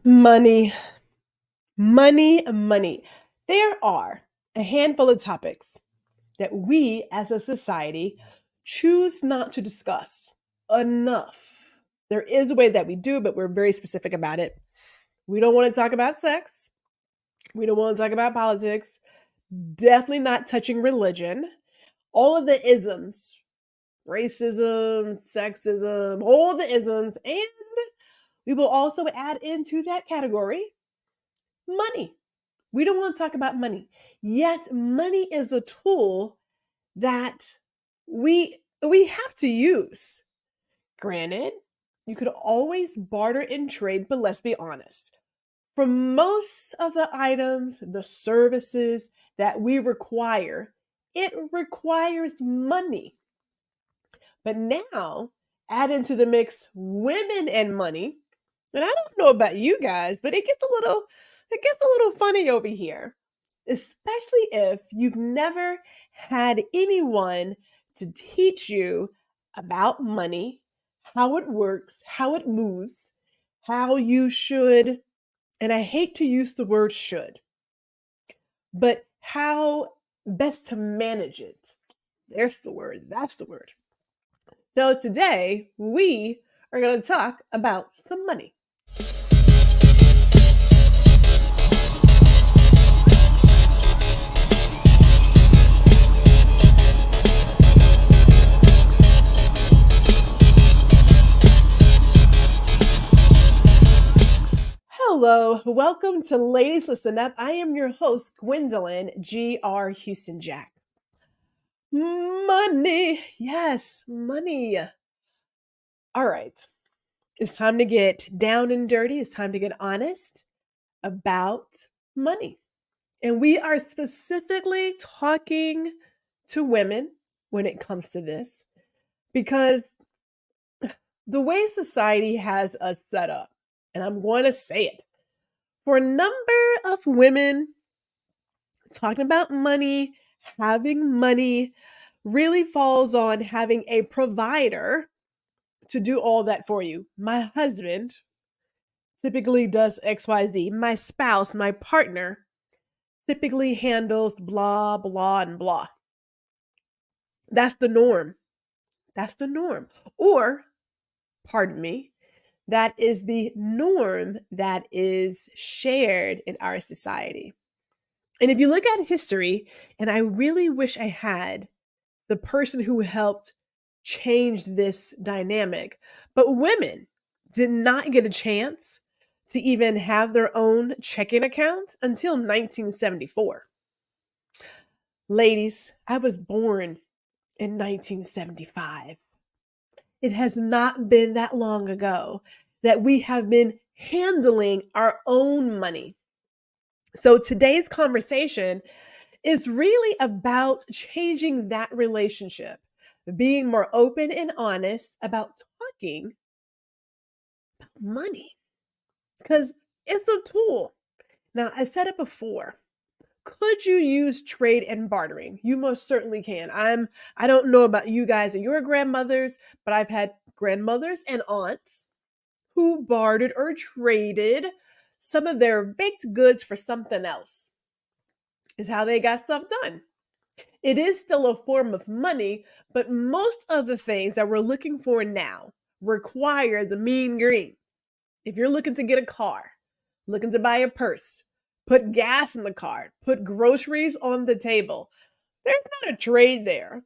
Money, money. There are a handful of topics that we as a society choose not to discuss enough. There is a way that we do, but we're very specific about it. We don't want to talk about sex. We don't want to talk about politics. Definitely not touching religion. All of the isms, racism, sexism, all the isms. And we will also add into that category money. We don't want to talk about money. Yet money is a tool that we have to use. Granted, you could always barter and trade, but let's be honest. For most of the items, the services that we require, it requires money. But now, add into the mix women and money. And I don't know about you guys, but it gets a little funny over here, especially if you've never had anyone to teach you about money, how it works, how it moves, how you should, and I hate to use the word should, but how best to manage it. There's the word. That's the word. So today we are going to talk about some money. Hello, welcome to Ladies Listen Up. I am your host, Gwendolyn G.R. Houston Jack. Money, yes, money. All right, it's time to get down and dirty. It's time to get honest about money. And we are specifically talking to women when it comes to this because the way society has us set up, and I'm going to say it, for a number of women, talking about money, having money really falls on having a provider to do all that for you. My husband typically does XYZ. My spouse, my partner, typically handles blah, blah, and blah. That's the norm. That's the norm. Or, pardon me, that is the norm that is shared in our society. And if you look at history, and I really wish I had the person who helped change this dynamic, but women did not get a chance to even have their own checking account until 1974. Ladies, I was born in 1975. It has not been that long ago that we have been handling our own money. So today's conversation is really about changing that relationship, being more open and honest about talking about money because it's a tool. Now, I said it before. Could you use trade and bartering? You most certainly can. I don't know about you guys and your grandmothers, but I've had grandmothers and aunts who bartered or traded some of their baked goods for something else. Is how they got stuff done. It is still a form of money, but most of the things that we're looking for now require the mean green. If you're looking to get a car, looking to buy a purse, put gas in the car, put groceries on the table, there's not a trade there.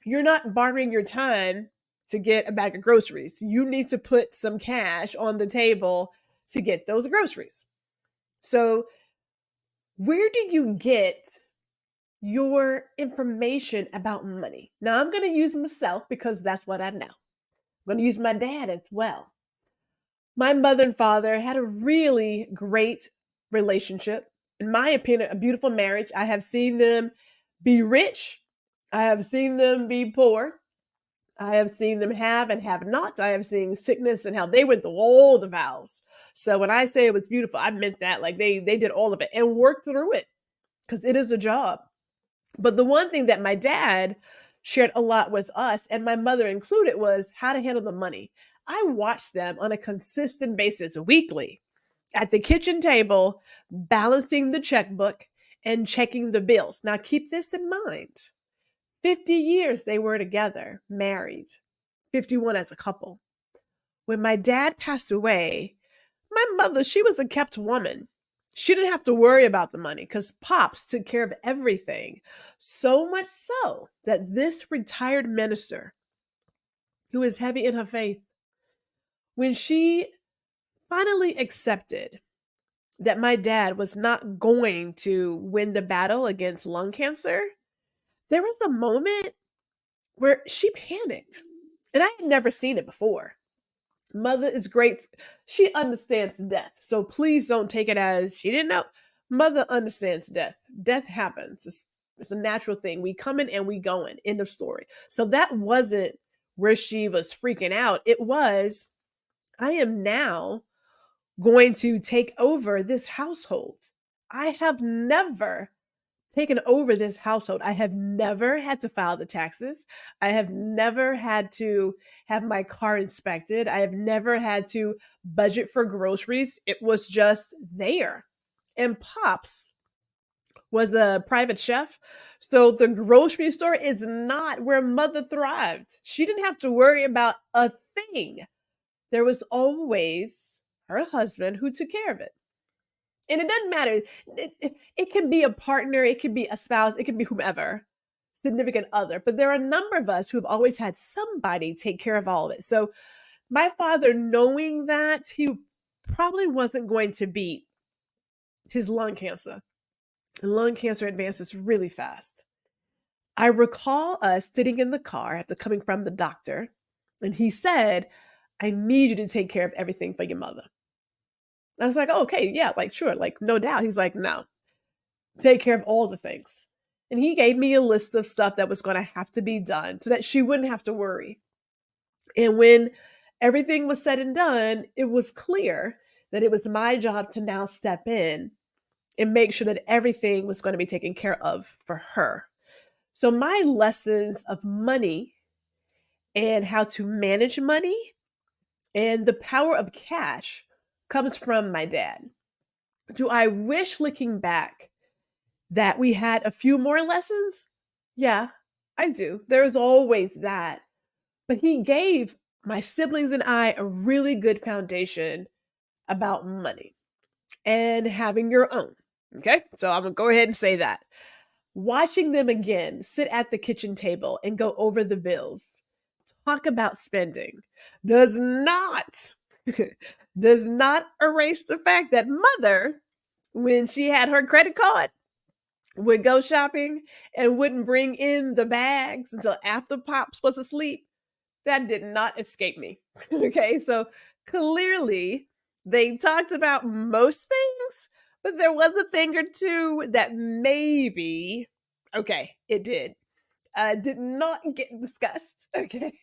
You're not bartering your time to get a bag of groceries. You need to put some cash on the table to get those groceries. So, where do you get your information about money? Now, I'm going to use myself because that's what I know. I'm going to use my dad as well. My mother and father had a really great relationship. In my opinion, a beautiful marriage. I have seen them be rich. I have seen them be poor. I have seen them have and have not. I have seen sickness and how they went through all the vows. So when I say it was beautiful, I meant that. Like they did all of it and worked through it because it is a job. But the one thing that my dad shared a lot with us, and my mother included, was how to handle the money. I watched them on a consistent basis weekly at the kitchen table, balancing the checkbook and checking the bills. Now, keep this in mind: 50 years they were together, married, 51 as a couple. When my dad passed away, my mother, she was a kept woman. She didn't have to worry about the money because Pops took care of everything. So much so that this retired minister, who is heavy in her faith, when she finally accepted that my dad was not going to win the battle against lung cancer, there was a moment where she panicked. And I had never seen it before. Mother is great. She understands death. So please don't take it as she didn't know. Mother understands death. Death happens. It's a natural thing. We coming and we going. End of story. So that wasn't where she was freaking out. It was, I am now going to take over this household. I have never taken over this household. I have never had to file the taxes. I have never had to have my car inspected. I have never had to budget for groceries. It was just there. And Pops was the private chef. So the grocery store is not where Mother thrived. She didn't have to worry about a thing. There was always her husband who took care of it. And it doesn't matter. It can be a partner, it can be a spouse, it can be whomever, significant other. But there are a number of us who have always had somebody take care of all of it. So my father, knowing that, he probably wasn't going to beat his lung cancer. And lung cancer advances really fast. I recall us sitting in the car after coming from the doctor, and he said, I need you to take care of everything for your mother. I was like, oh, okay, yeah, like, sure, like, no doubt. He's like, no, take care of all the things. And he gave me a list of stuff that was going to have to be done so that she wouldn't have to worry. And when everything was said and done, it was clear that it was my job to now step in and make sure that everything was going to be taken care of for her. So my lessons of money and how to manage money and the power of cash comes from my dad. Do I wish, looking back, that we had a few more lessons? Yeah, I do. There's always that. But he gave my siblings and I a really good foundation about money and having your own. Okay, so I'm gonna go ahead and say that. Watching them again sit at the kitchen table and go over the bills, talk about spending, does not does not erase the fact that Mother, when she had her credit card, would go shopping and wouldn't bring in the bags until after Pops was asleep. That did not escape me. Okay, so clearly they talked about most things, but there was a thing or two that maybe, okay, it did not get discussed. Okay,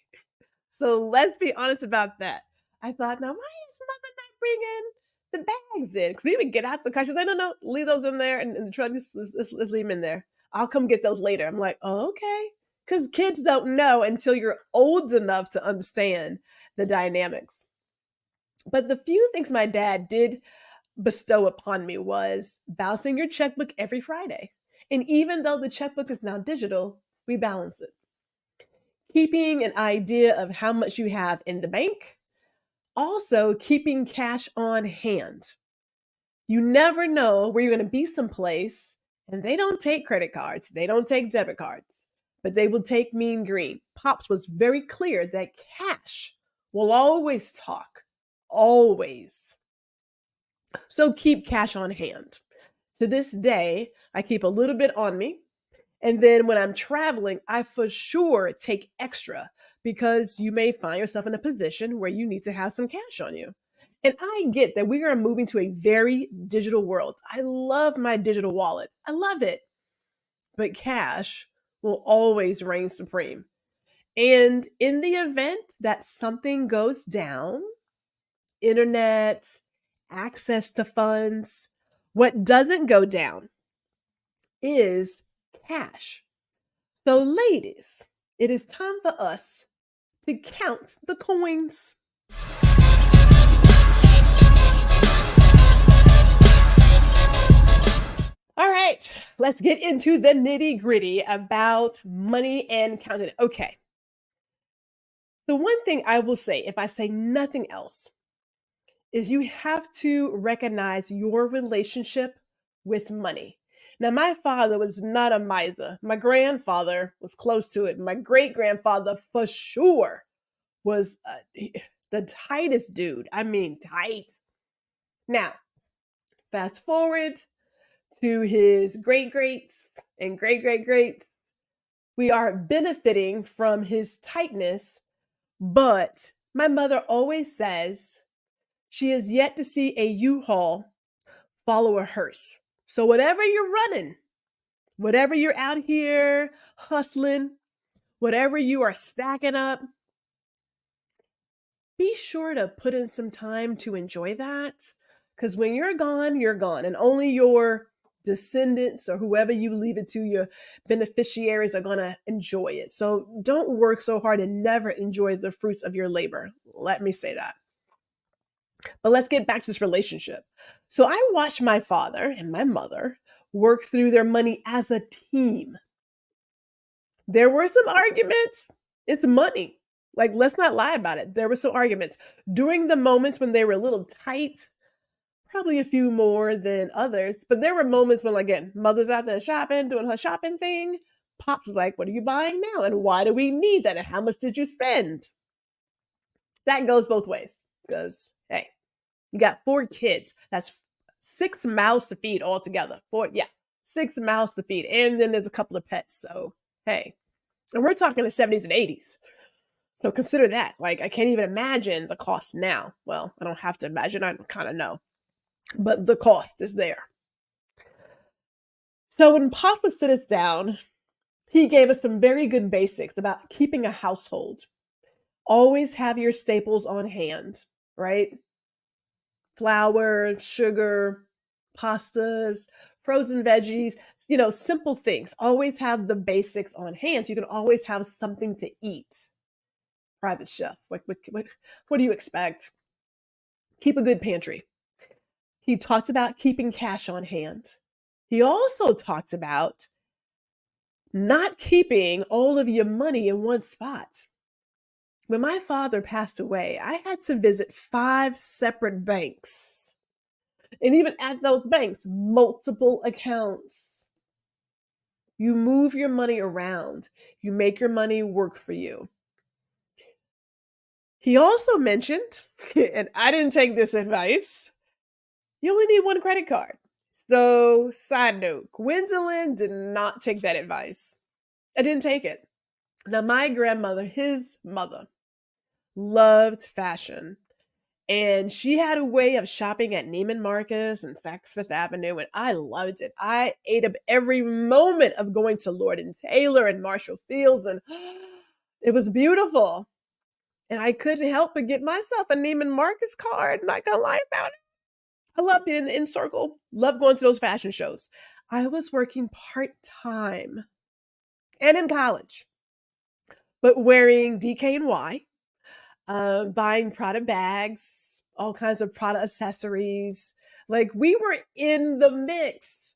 so let's be honest about that. I thought, now why is Mother not bringing the bags in? Because we would get out the car. She's like, no, leave those in there in the truck. Let's leave them in there. I'll come get those later. I'm like, oh, okay. Because kids don't know until you're old enough to understand the dynamics. But the few things my dad did bestow upon me was balancing your checkbook every Friday. And even though the checkbook is now digital, we balance it. Keeping an idea of how much you have in the bank, also keeping cash on hand. You never know where you're going to be someplace, and they don't take credit cards, they don't take debit cards, but they will take mean green. Pops was very clear that cash will always talk, always. So keep cash on hand. To this day, I keep a little bit on me. And then when I'm traveling, I for sure take extra because you may find yourself in a position where you need to have some cash on you. And I get that we are moving to a very digital world. I love my digital wallet. I love it. But cash will always reign supreme. And in the event that something goes down, internet, access to funds, what doesn't go down is cash. So, ladies, it is time for us to count the coins. All right, let's get into the nitty gritty about money and counting. Okay, the one thing I will say, if I say nothing else, is you have to recognize your relationship with money. Now, my father was not a miser. My grandfather was close to it. My great grandfather, for sure, was the tightest dude. I mean, tight. Now, fast forward to his great greats and great great greats. We are benefiting from his tightness, but my mother always says she has yet to see a U-Haul follow a hearse. So whatever you're running, whatever you're out here hustling, whatever you are stacking up, be sure to put in some time to enjoy that. Because when you're gone, you're gone. And only your descendants or whoever you leave it to, your beneficiaries, are going to enjoy it. So don't work so hard and never enjoy the fruits of your labor. Let me say that. But let's get back to this relationship. So I watched my father and my mother work through their money as a team. There were some arguments. It's money. Like, let's not lie about it. There were some arguments. During the moments when they were a little tight, probably a few more than others, but there were moments when, again, mother's out there shopping, doing her shopping thing. Pops was like, what are you buying now? And why do we need that? And how much did you spend? That goes both ways because, hey, you got 4 kids. That's 6 mouths to feed altogether. 4, yeah, 6 mouths to feed. And then there's a couple of pets. So, hey, and we're talking the 70s and 80s. So consider that. Like, I can't even imagine the cost now. Well, I don't have to imagine. I kind of know. But the cost is there. So when Pop would sit us down, he gave us some very good basics about keeping a household. Always have your staples on hand, right? Flour, sugar, pastas, frozen veggies, simple things. Always have the basics on hand so you can always have something to eat. Private chef, what do you expect? Keep a good pantry. He talks about keeping cash on hand. He also talks about not keeping all of your money in one spot. When my father passed away, I had to visit 5 separate banks. And even at those banks, multiple accounts. You move your money around. You make your money work for you. He also mentioned, and I didn't take this advice, you only need 1 credit card. So, side note, Gwendolyn did not take that advice. I didn't take it. Now, my grandmother, his mother, loved fashion. And she had a way of shopping at Neiman Marcus and Saks Fifth Avenue, and I loved it. I ate up every moment of going to Lord and Taylor and Marshall Fields, and it was beautiful. And I couldn't help but get myself a Neiman Marcus card. Not gonna lie about it. I love being in the in circle. Love going to those fashion shows. I was working part-time and in college, but wearing DKNY, buying Prada bags, all kinds of Prada accessories. Like, we were in the mix,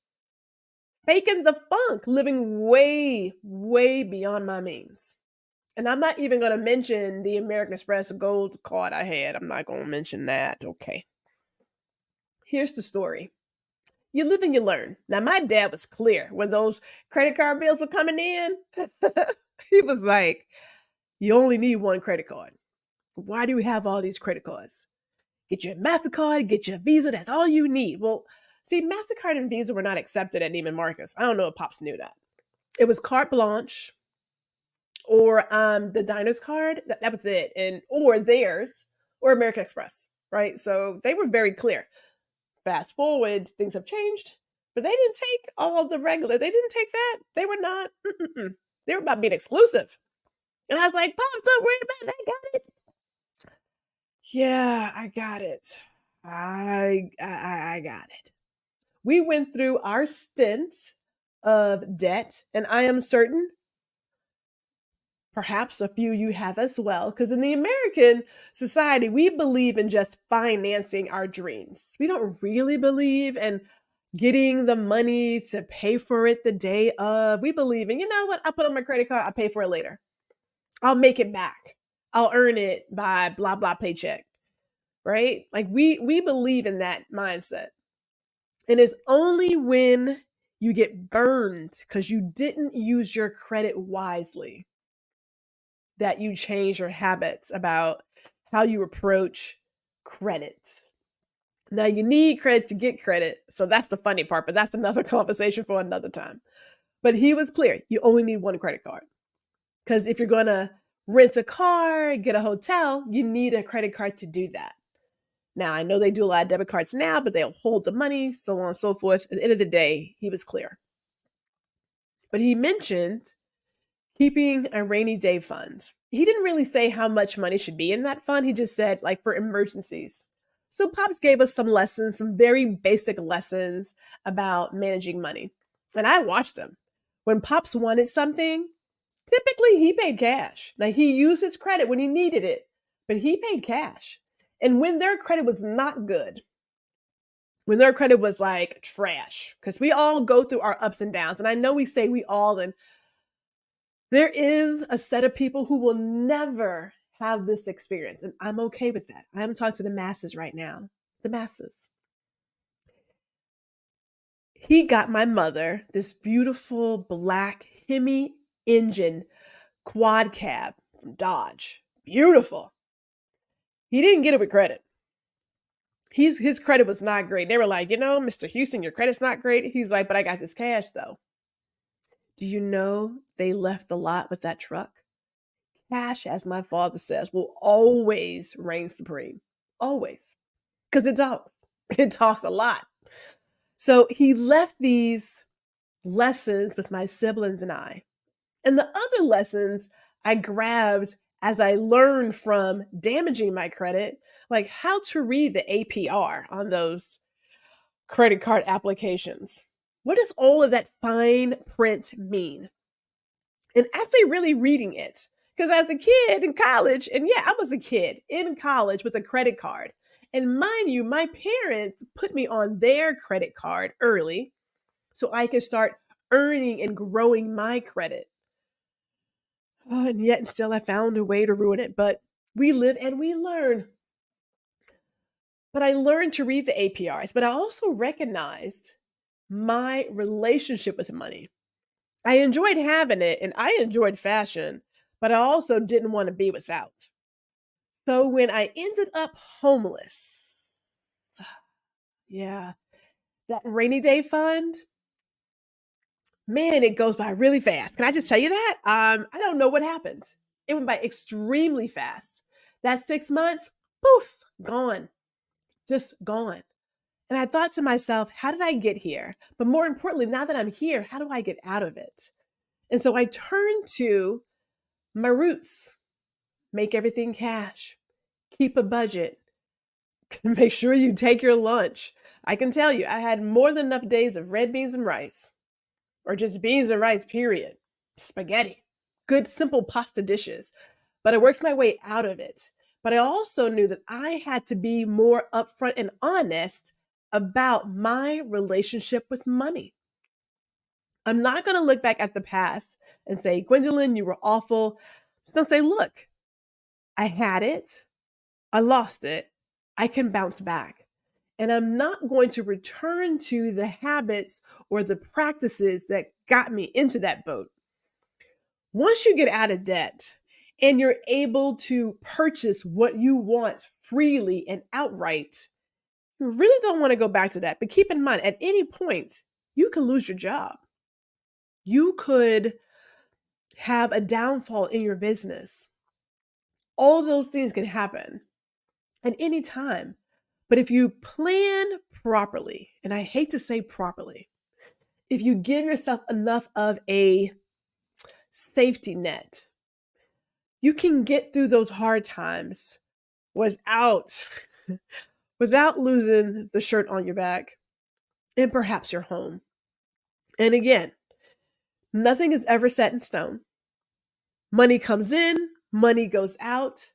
faking the funk, living way, way beyond my means. And I'm not even going to mention the American Express gold card I had. I'm not going to mention that. Okay. Here's the story. You live and you learn. Now, my dad was clear when those credit card bills were coming in. He was like, you only need 1 credit card. Why do we have all these credit cards? Get your MasterCard, get your Visa. That's all you need. Well, see, MasterCard and Visa were not accepted at Neiman Marcus. I don't know if Pops knew that. It was carte blanche or the diner's card. That was it. And or theirs or American Express, right? So they were very clear. Fast forward, things have changed, but they didn't take all the regular. They didn't take that. They were not. They were about being exclusive. And I was like, Pops, don't worry about that. I got it. Yeah, I got it. I got it. We went through our stint of debt, and I am certain Perhaps a few you have as well, because in the American society, we believe in just financing our dreams. We don't really believe in getting the money to pay for it the day of. We believe in, you know what, I'll put on my credit card, I'll pay for it later. I'll make it back. I'll earn it by blah blah paycheck, right? Like we believe in that mindset. And it's only when you get burned because you didn't use your credit wisely that you change your habits about how you approach credit. Now, you need credit to get credit. So that's the funny part, but that's another conversation for another time. But he was clear, you only need one credit card. Because if you're going to rent a car, get a hotel, you need a credit card to do that. Now, I know they do a lot of debit cards now, but they'll hold the money, so on and so forth. At the end of the day, he was clear. But he mentioned keeping a rainy day fund. He didn't really say how much money should be in that fund. He just said, like, for emergencies. So Pops gave us some lessons, some very basic lessons about managing money. And I watched him. When Pops wanted something, typically he paid cash. Now, he used his credit when he needed it, but he paid cash. And when their credit was not good, when their credit was like trash, because we all go through our ups and downs. And I know we say we all, and there is a set of people who will never have this experience. And I'm okay with that. I'm talking to the masses right now. The masses. He got my mother this beautiful black Hemi engine quad cab from Dodge. Beautiful. He didn't get it with credit. His credit was not great. They were like, you know, Mr. Houston, your credit's not great. He's like, but I got this cash though. Do you know they left the lot with that truck? Cash, as my father says, will always reign supreme. Always. Because it talks. It talks a lot. So he left these lessons with my siblings and I. And the other lessons I grabbed as I learned from damaging my credit, like how to read the APR on those credit card applications. What does all of that fine print mean? And actually really reading it. Because as a kid in college, and yeah, I was a kid in college with a credit card. And mind you, my parents put me on their credit card early so I could start earning and growing my credit. Oh, and yet and still I found a way to ruin it. But we live and we learn. But I learned to read the APRs, but I also recognized my relationship with money. I enjoyed having it and I enjoyed fashion, but I also didn't want to be without. So when I ended up homeless, yeah, that rainy day fund, man, it goes by really fast. Can I just tell you that? I don't know what happened. It went by extremely fast. That 6 months, poof, gone, just gone. And I thought to myself, how did I get here? But more importantly, now that I'm here, how do I get out of it? And so I turned to my roots. Make everything cash. Keep a budget. Make sure you take your lunch. I can tell you, I had more than enough days of red beans and rice, or just beans and rice, period. Spaghetti. Good, simple pasta dishes. But I worked my way out of it. But I also knew that I had to be more upfront and honest about my relationship with money. I'm not going to look back at the past and say, Gwendolyn, you were awful. I'm just going to say, look, I had it. I lost it. I can bounce back. And I'm not going to return to the habits or the practices that got me into that boat. Once you get out of debt and you're able to purchase what you want freely and outright, you really don't want to go back to that. But keep in mind, at any point, you can lose your job. You could have a downfall in your business. All those things can happen at any time. But if you plan properly, and I hate to say properly, if you give yourself enough of a safety net, you can get through those hard times without without losing the shirt on your back and perhaps your home. And again, nothing is ever set in stone. Money comes in, money goes out.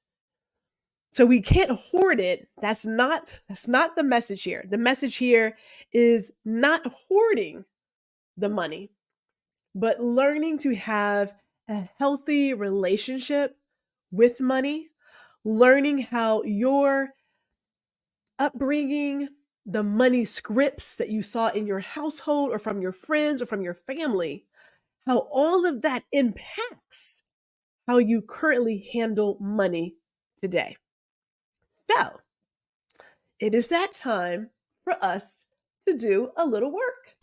So we can't hoard it. That's not the message here. The message here is not hoarding the money, but learning to have a healthy relationship with money, learning how your upbringing, the money scripts that you saw in your household or from your friends or from your family, how all of that impacts how you currently handle money today. So, it is that time for us to do a little work.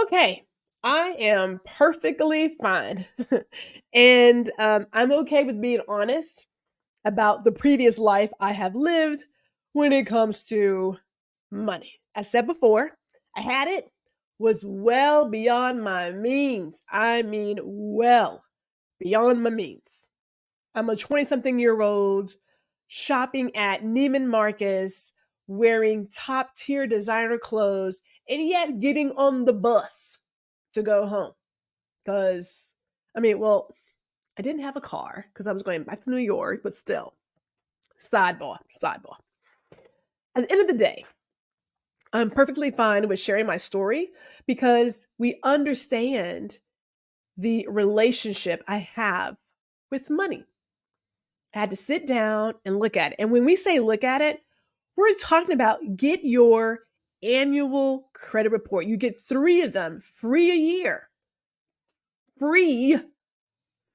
Okay, I am perfectly fine. And I'm okay with being honest about the previous life I have lived when it comes to money. I said before, I had it, was well beyond my means. I mean, well beyond my means. I'm a 20 something year old shopping at Neiman Marcus, wearing top tier designer clothes, and yet getting on the bus to go home. Because, well, I didn't have a car because I was going back to New York, but still, sidebar, sidebar. At the end of the day, I'm perfectly fine with sharing my story because we understand the relationship I have with money. I had to sit down and look at it. And when we say look at it, we're talking about get your annual credit report. You get 3 of them free a year. Free,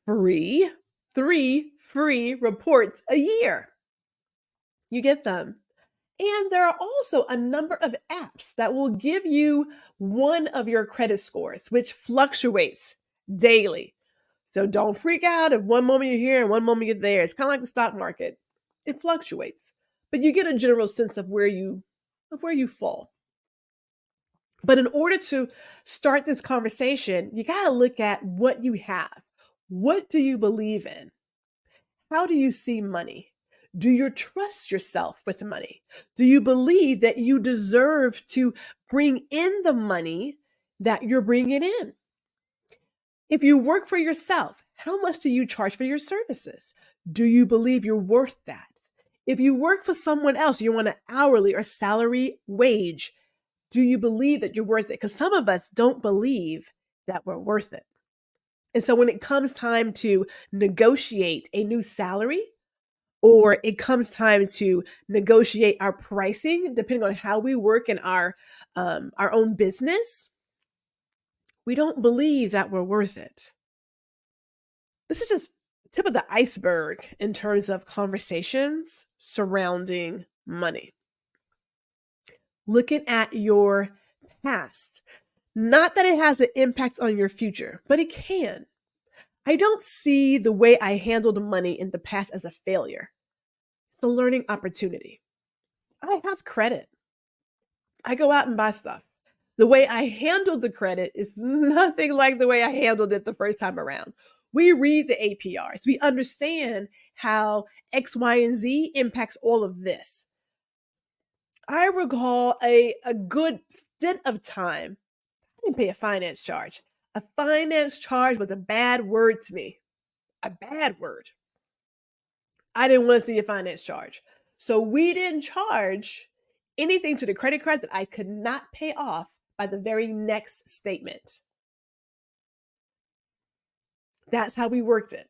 free, 3 free reports a year. You get them. And there are also a number of apps that will give you one of your credit scores, which fluctuates daily. So don't freak out if one moment you're here and one moment you're there. It's kind of like the stock market. It fluctuates, but you get a general sense of where you fall. But in order to start this conversation, you got to look at what you have. What do you believe in? How do you see money? Do you trust yourself with money? Do you believe that you deserve to bring in the money that you're bringing in? If you work for yourself, how much do you charge for your services? Do you believe you're worth that? If you work for someone else, you want an hourly or salary wage, do you believe that you're worth it? Because some of us don't believe that we're worth it. And so when it comes time to negotiate a new salary, or it comes time to negotiate our pricing, depending on how we work in our own business, we don't believe that we're worth it. This is just tip of the iceberg in terms of conversations surrounding money. Looking at your past, not that it has an impact on your future, but it can. I don't see the way I handled money in the past as a failure. It's a learning opportunity. I have credit. I go out and buy stuff. The way I handled the credit is nothing like the way I handled it the first time around. We read the APRs. We understand how X, Y, and Z impacts all of this. I recall a good stint of time. I didn't pay a finance charge. A finance charge was a bad word to me. A bad word. I didn't want to see a finance charge. So we didn't charge anything to the credit card that I could not pay off by the very next statement. That's how we worked it.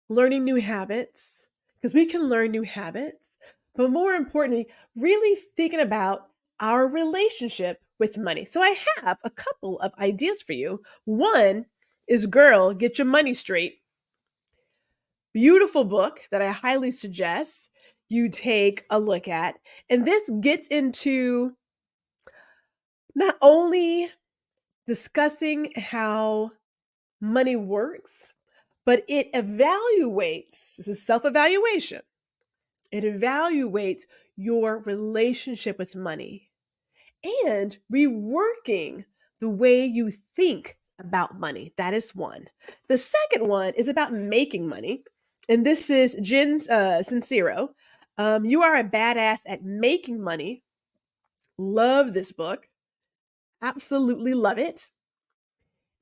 Learning new habits, because we can learn new habits, but more importantly, really thinking about our relationship with money. So I have a couple of ideas for you. One is Girl, Get Your Money Straight. Beautiful book that I highly suggest you take a look at. And this gets into not only discussing how money works, but it evaluates, this is self evaluation, it evaluates your relationship with money and reworking the way you think about money. That is one. The second one is about making money. And this is Jen Sincero. You are a badass at making money. Love this book. Absolutely love it.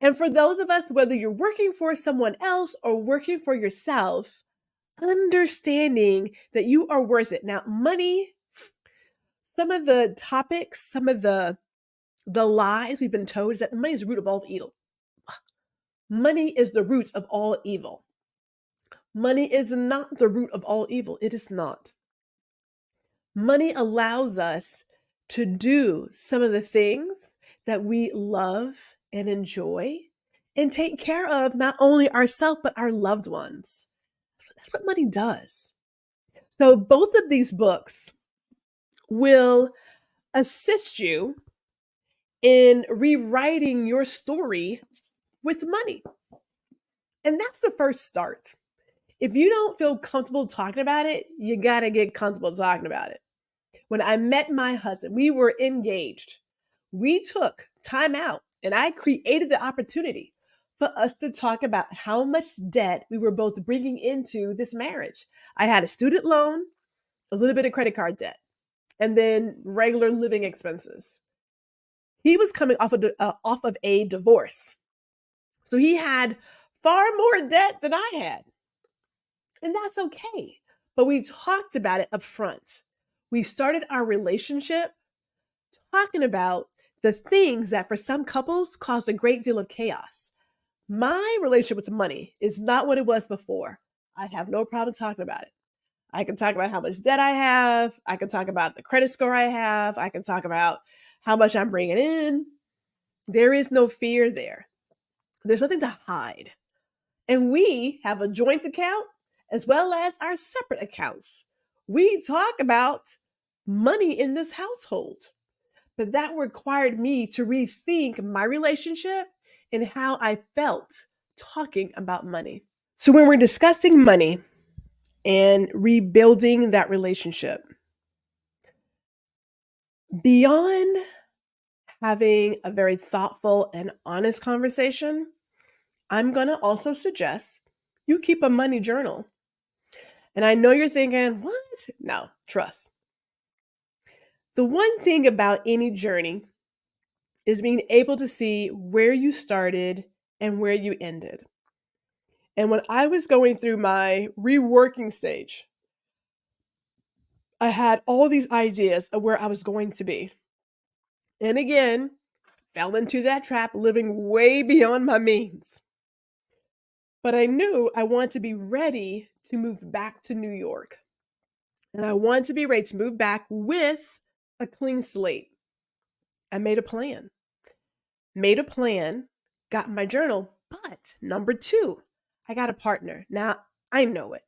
And for those of us, whether you're working for someone else or working for yourself, understanding that you are worth it. Now, money, some of the topics, some of the lies we've been told is that money is the root of all evil. Money is the root of all evil. Money is not the root of all evil. It is not. Money allows us to do some of the things that we love and enjoy and take care of not only ourselves, but our loved ones. So that's what money does. So both of these books will assist you in rewriting your story with money. And that's the first start. If you don't feel comfortable talking about it, you got to get comfortable talking about it. When I met my husband, we were engaged. We took time out and I created the opportunity for us to talk about how much debt we were both bringing into this marriage. I had a student loan, a little bit of credit card debt, and then regular living expenses. He was coming off of a divorce. So he had far more debt than I had. And that's okay. But we talked about it up front. We started our relationship talking about the things that for some couples caused a great deal of chaos. My relationship with money is not what it was before. I have no problem talking about it. I can talk about how much debt I have. I can talk about the credit score I have. I can talk about how much I'm bringing in. There is no fear there. There's nothing to hide. And we have a joint account as well as our separate accounts. We talk about money in this household. But that required me to rethink my relationship and how I felt talking about money. So when we're discussing money and rebuilding that relationship, beyond having a very thoughtful and honest conversation, I'm going to also suggest you keep a money journal. And I know you're thinking, what? No, trust. The one thing about any journey is being able to see where you started and where you ended. And when I was going through my reworking stage, I had all these ideas of where I was going to be. And again, fell into that trap, living way beyond my means. But I knew I wanted to be ready to move back to New York. And I wanted to be ready to move back with a clean slate. I made a plan, got my journal. But number two, I got a partner. Now, I know it.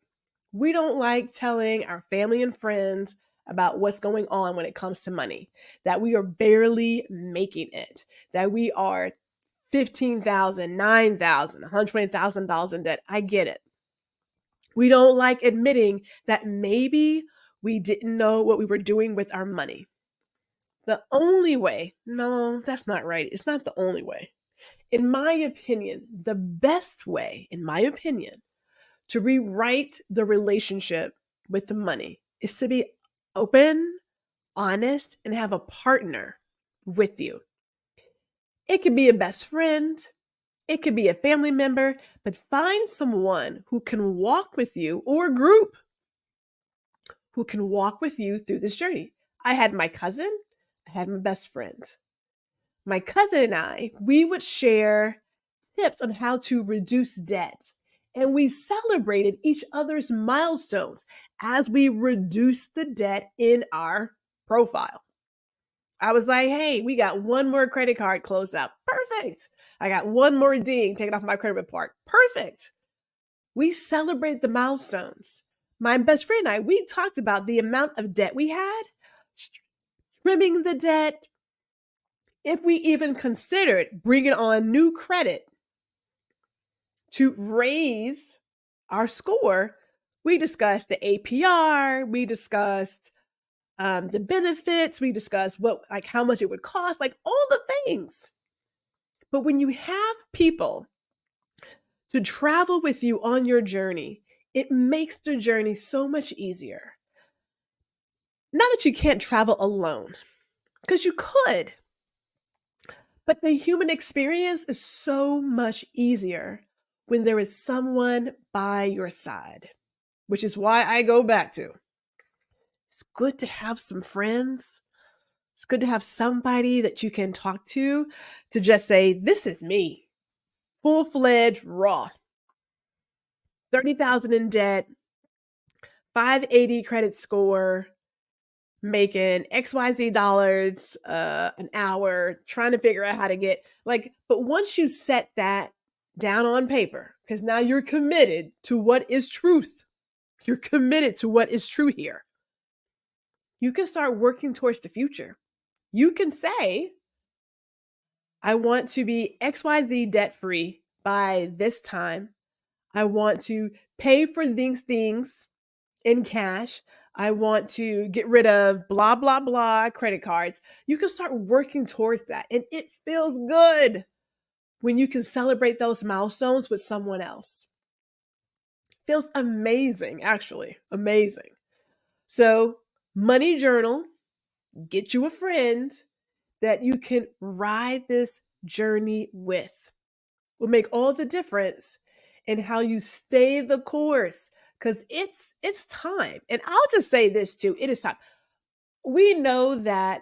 We don't like telling our family and friends about what's going on when it comes to money, that we are barely making it, that we are $15,000, $9,000, $120,000 in debt. I get it. We don't like admitting that maybe we didn't know what we were doing with our money. The only way, no, that's not right. It's not the only way. In my opinion, the best way, in my opinion, to rewrite the relationship with the money is to be open, honest, and have a partner with you. It could be a best friend, it could be a family member, but find someone who can walk with you or a group who can walk with you through this journey. I had my cousin, I had my best friend. My cousin and I, we would share tips on how to reduce debt. And we celebrated each other's milestones as we reduced the debt in our profile. I was like, hey, we got one more credit card closed out. Perfect. I got one more ding taken off my credit report. Perfect. We celebrated the milestones. My best friend and I, we talked about the amount of debt we had, trimming the debt. If we even considered bringing on new credit to raise our score, we discussed the APR, we discussed the benefits, we discussed how much it would cost, like all the things. But when you have people to travel with you on your journey, It makes the journey so much easier. Not that you can't travel alone, because you could, but the human experience is so much easier when there is someone by your side, which is why I go back to it's good to have some friends. It's good to have somebody that you can talk to just say, this is me, full fledged, raw, 30,000 in debt, 580 credit score, making XYZ dollars an hour, trying to figure out how to get like, but once you set that down on paper, because now you're committed to what is truth, you're committed to what is true here, you can start working towards the future. You can say, I want to be XYZ debt free by this time. I want to pay for these things in cash. I want to get rid of blah, blah, blah credit cards. You can start working towards that. And it feels good when you can celebrate those milestones with someone else. Feels amazing, actually. Amazing. So, money journal, get you a friend that you can ride this journey with. Will make all the difference in how you stay the course, because it's time. And I'll just say this too, it is time. We know that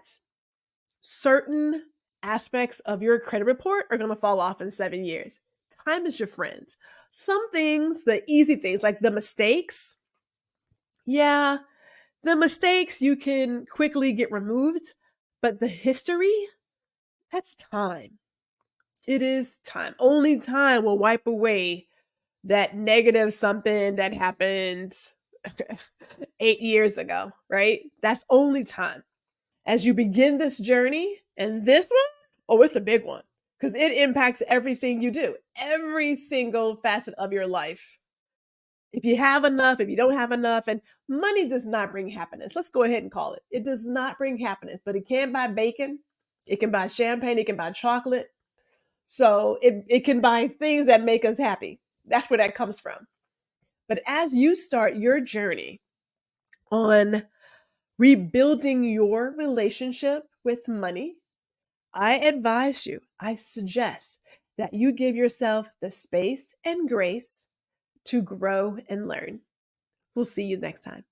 certain aspects of your credit report are going to fall off in 7 years. Time is your friend. Some things, the easy things like the mistakes, yeah, the mistakes you can quickly get removed, but the history, that's time. It is time. Only time will wipe away that negative something that happened 8 years ago, right? That's only time. As you begin this journey, and this one, oh, it's a big one because it impacts everything you do, every single facet of your life. If you have enough, if you don't have enough, and money does not bring happiness. Let's go ahead and call it. It does not bring happiness, but it can buy bacon, it can buy champagne, it can buy chocolate. So it can buy things that make us happy. That's where that comes from. But as you start your journey on rebuilding your relationship with money, I advise you, I suggest that you give yourself the space and grace to grow and learn. We'll see you next time.